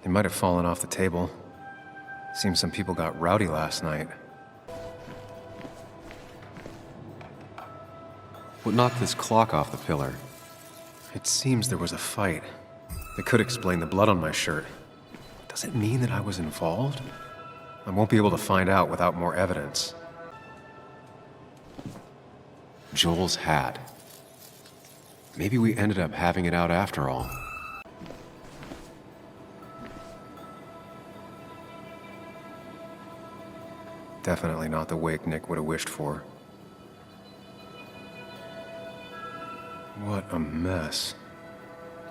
They might have fallen off the table. Seems some people got rowdy last night. What knocked this clock off the pillar? It seems there was a fight. That could explain the blood on my shirt. Does it mean that I was involved? I won't be able to find out without more evidence. Joel's hat. Maybe we ended up having it out after all. Definitely not the wake Nick would have wished for. What a mess.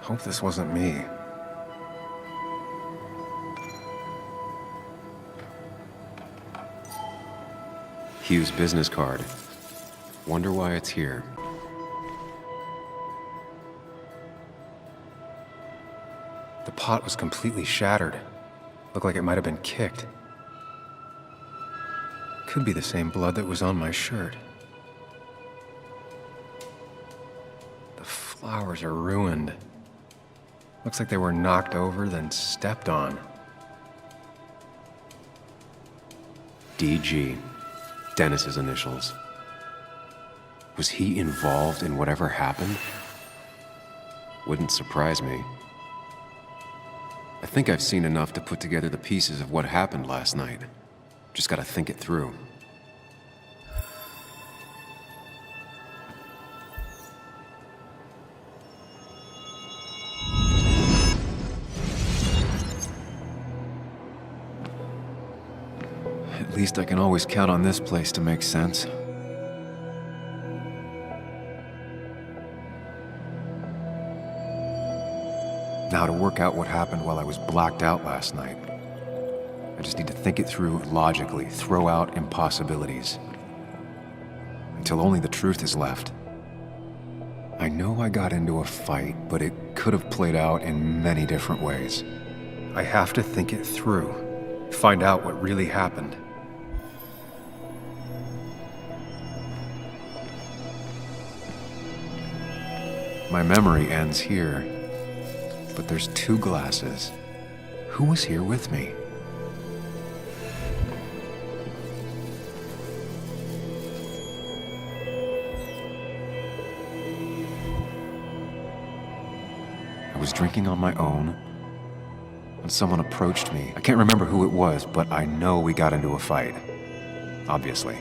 Hope this wasn't me. Hugh's business card. Wonder why it's here. The pot was completely shattered. Looked like it might have been kicked. Could be the same blood that was on my shirt. The flowers are ruined. Looks like they were knocked over, then stepped on. DG. Dennis's initials. Was he involved in whatever happened? Wouldn't surprise me. I think I've seen enough to put together the pieces of what happened last night. Just gotta think it through. At least I can always count on this place to make sense. Now to work out what happened while I was blacked out last night. I just need to think it through logically, throw out impossibilities. Until only the truth is left. I know I got into a fight, but it could have played out in many different ways. I have to think it through, find out what really happened. My memory ends here, but there's two glasses. Who was here with me? I was drinking on my own when someone approached me. I can't remember who it was, but I know we got into a fight. Obviously.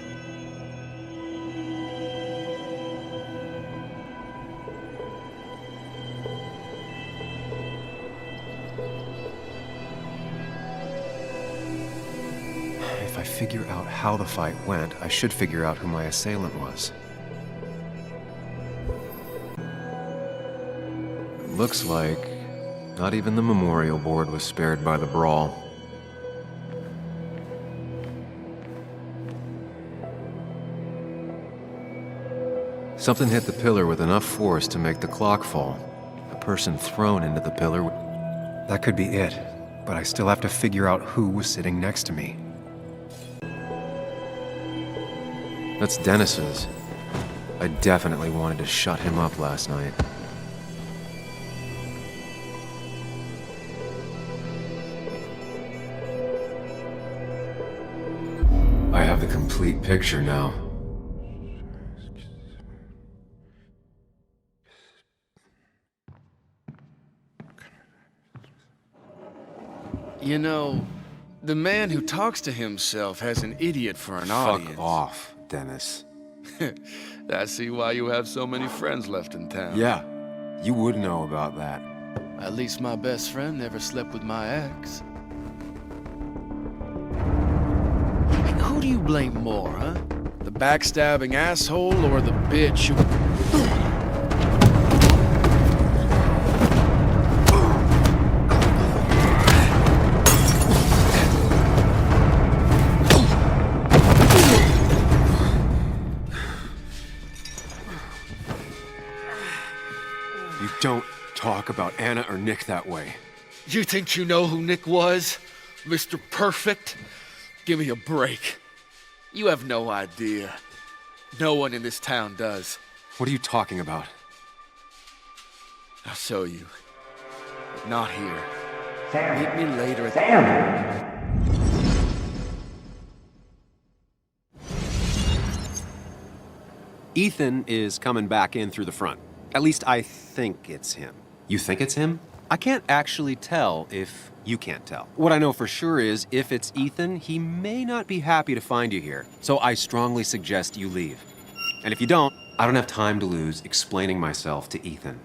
If I figure out how the fight went, I should figure out who my assailant was. Looks like not even the memorial board was spared by the brawl. Something hit the pillar with enough force to make the clock fall. A person thrown into the pillar. That could be it, but I still have to figure out who was sitting next to me. That's Dennis's. I definitely wanted to shut him up last night. I have the complete picture now. You know, the man who talks to himself has an idiot for an audience. Fuck off, Dennis. I see why you have so many friends left in town. Yeah, you would know about that. At least my best friend never slept with my ex. Who do you blame more, huh? The backstabbing asshole or the bitch who... You don't talk about Anna or Nick that way. You think you know who Nick was? Mr. Perfect? Give me a break. You have no idea. No one in this town does. What are you talking about? I'll show you. But not here. Meet me later at Ethan is coming back in through the front. At least I think it's him. You think it's him? I can't actually tell if you can't tell. What I know for sure is if it's Ethan, he may not be happy to find you here. So I strongly suggest you leave. And if you don't, I don't have time to lose explaining myself to Ethan.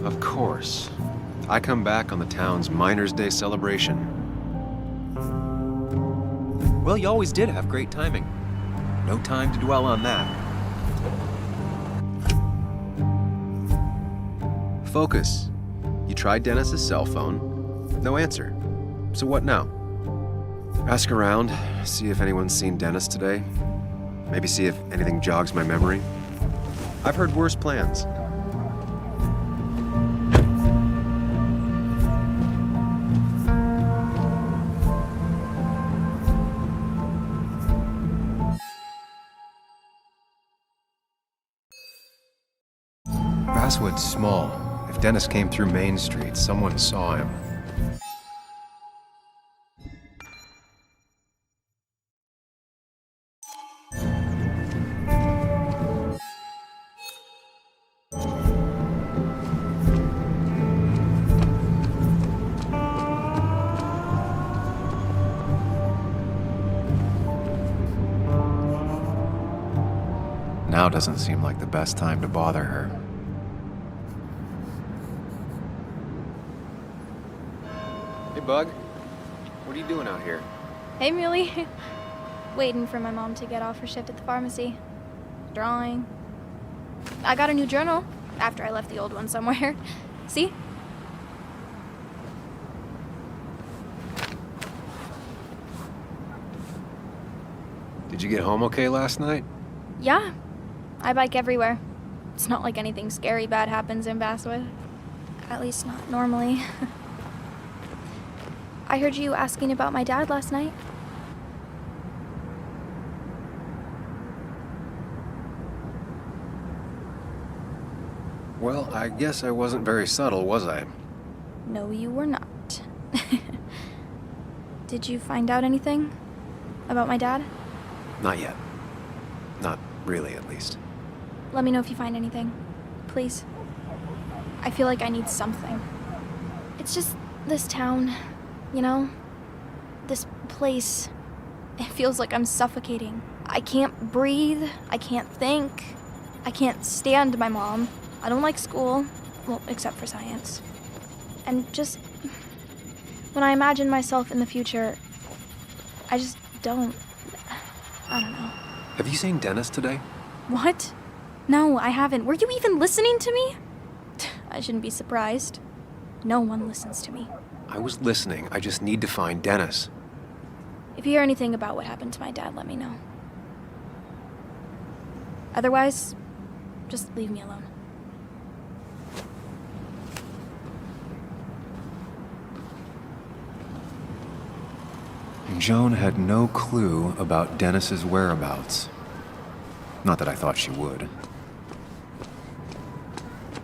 Of course. I come back on the town's Miners' Day celebration. Well, you always did have great timing. No time to dwell on that. Focus. You tried Dennis's cell phone. No answer. So what now? Ask around, see if anyone's seen Dennis today. Maybe see if anything jogs my memory. I've heard worse plans. Basswood's small. If Dennis came through Main Street, someone saw him. Now doesn't seem like the best time to bother her. Hey, Bug. What are you doing out here? Hey, Muley. Waiting for my mom to get off her shift at the pharmacy. Drawing. I got a new journal after I left the old one somewhere. See? Did you get home okay last night? Yeah. I bike everywhere. It's not like anything scary bad happens in Basswood. At least not normally. I heard you asking about my dad last night. Well, I guess I wasn't very subtle, was I? No, you were not. Did you find out anything about my dad? Not yet. Not really, at least. Let me know if you find anything. Please. I feel like I need something. It's just this town, you know? This place. It feels like I'm suffocating. I can't breathe. I can't think. I can't stand my mom. I don't like school. Well, except for science. And just... when I imagine myself in the future, I just don't... I don't know. Have you seen Dennis today? What? No, I haven't. Were you even listening to me? I shouldn't be surprised. No one listens to me. I was listening. I just need to find Dennis. If you hear anything about what happened to my dad, let me know. Otherwise, just leave me alone. Joan had no clue about Dennis's whereabouts. Not that I thought she would.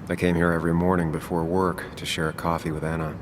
I came here every morning before work to share a coffee with Anna.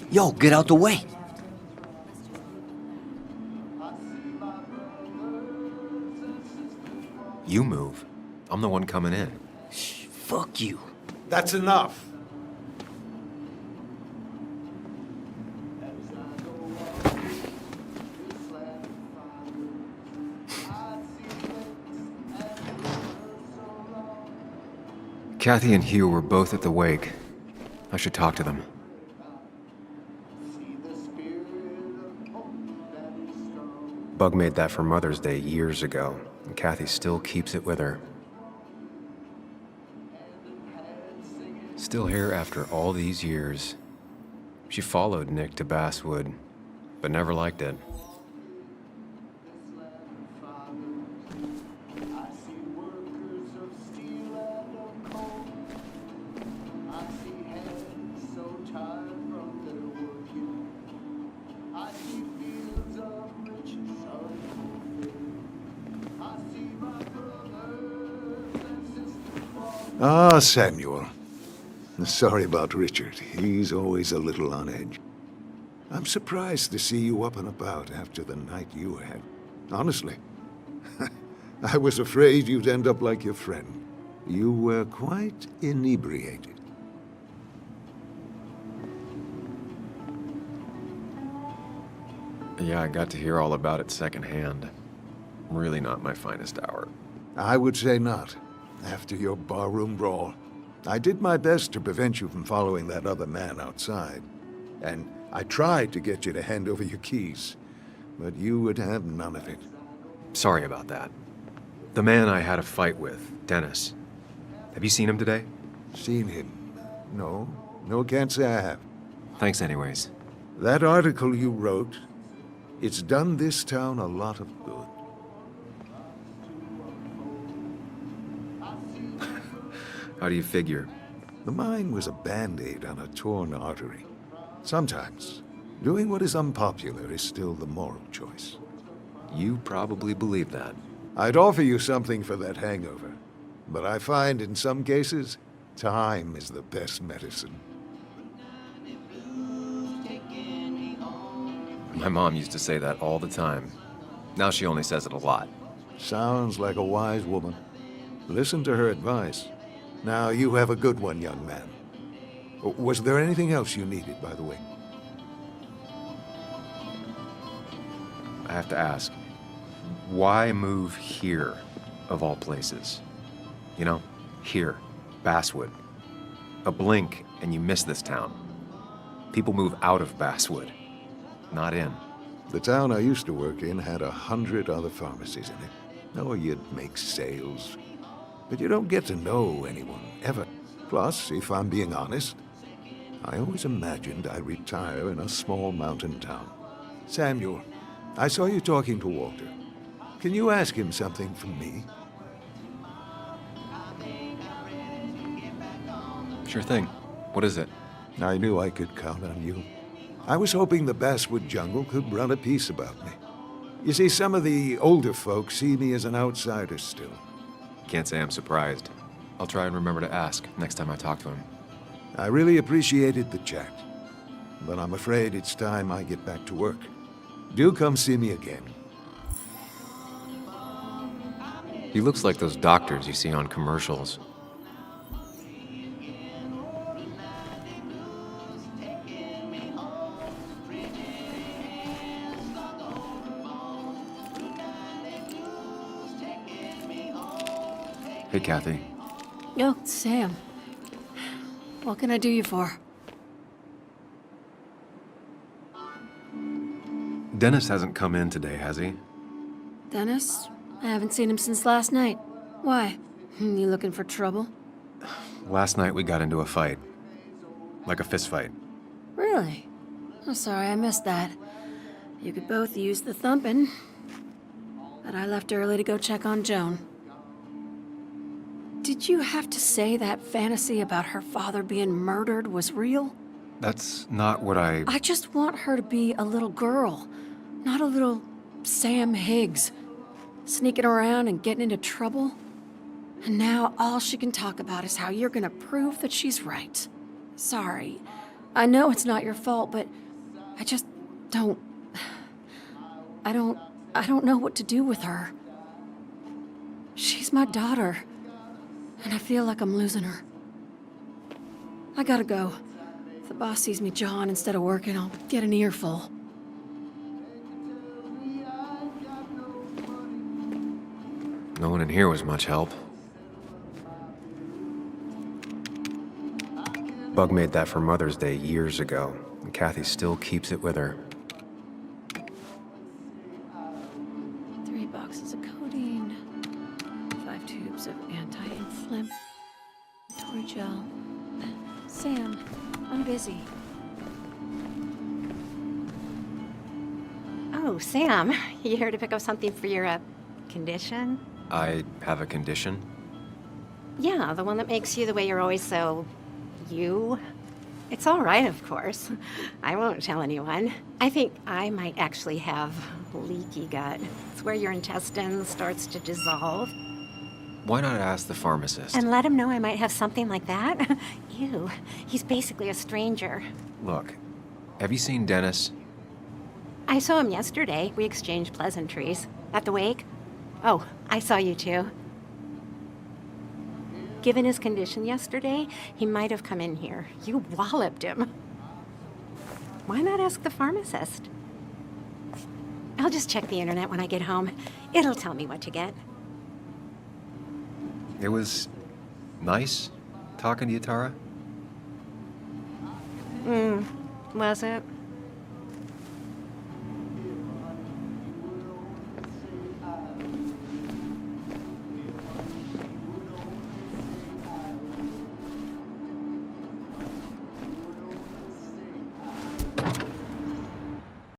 Yo, get out the way. I'm the one coming in. Fuck you. That's enough. Kathy and Hugh were both at the wake. I should talk to them. Bug made that for Mother's Day years ago, and Kathy still keeps it with her. Still here after all these years. She followed Nick to Basswood, but never liked it. Ah, Samuel. Sorry about Richard. He's always a little on edge. I'm surprised to see you up and about after the night you had. Honestly. I was afraid you'd end up like your friend. You were quite inebriated. Yeah, I got to hear all about it secondhand. Really not my finest hour. I would say not. After your barroom brawl, I did my best to prevent you from following that other man outside. And I tried to get you to hand over your keys, but you would have none of it. Sorry about that. The man I had a fight with, Dennis. Have you seen him today? Seen him? No. No, can't say I have. Thanks anyways. That article you wrote, it's done this town a lot of good. How do you figure? The mine was a band-aid on a torn artery. Sometimes, doing what is unpopular is still the moral choice. You probably believe that. I'd offer you something for that hangover, but I find in some cases, time is the best medicine. My mom used to say that all the time. Now she only says it a lot. Sounds like a wise woman. Listen to her advice. Now, you have a good one, young man. Was there anything else you needed, by the way? I have to ask, why move here, of all places? You know, here, Basswood. A blink and you miss this town. People move out of Basswood, not in. The town I used to work in had 100 other pharmacies in it. Oh, you'd make sales. But you don't get to know anyone, ever. Plus, if I'm being honest, I always imagined I'd retire in a small mountain town. Samuel, I saw you talking to Walter. Can you ask him something from me? Sure thing. What is it? I knew I could count on you. I was hoping the Basswood jungle could run a piece about me. You see, some of the older folks see me as an outsider still. Can't say I'm surprised. I'll try and remember to ask next time I talk to him. I really appreciated the chat, but I'm afraid it's time I get back to work. Do come see me again. He looks like those doctors you see on commercials. Hey, Kathy. Oh, Sam. What can I do you for? Dennis hasn't come in today, has he? Dennis? I haven't seen him since last night. Why? You looking for trouble? Last night we got into a fight. Like a fist fight. Really? I'm sorry I missed that. You could both use the thumping. But I left early to go check on Joan. Did you have to say that fantasy about her father being murdered was real? That's not what I... I just want her to be a little girl, not a little Sam Higgs, sneaking around and getting into trouble. And now all she can talk about is how you're gonna prove that she's right. Sorry. I know it's not your fault, but I just don't... I don't know what to do with her. She's my daughter. And I feel like I'm losing her. I gotta go. If the boss sees me jawing instead of working, I'll get an earful. No one in here was much help. Bug made that for Mother's Day years ago, and Kathy still keeps it with her. 3 boxes of codeine. 5 tubes of anti-inflammatory gel. Sam, I'm busy. Oh, Sam, you here to pick up something for your, condition? I have a condition? Yeah, the one that makes you the way you're always so... you? It's all right, of course. I won't tell anyone. I think I might actually have leaky gut. It's where your intestine starts to dissolve. Why not ask the pharmacist? And let him know I might have something like that? Ew, he's basically a stranger. Look, have you seen Dennis? I saw him yesterday. We exchanged pleasantries. At the wake? Oh, I saw you too. Given his condition yesterday, he might have come in here. You walloped him. Why not ask the pharmacist? I'll just check the internet when I get home. It'll tell me what to get. It was nice talking to you, Tara. Was it?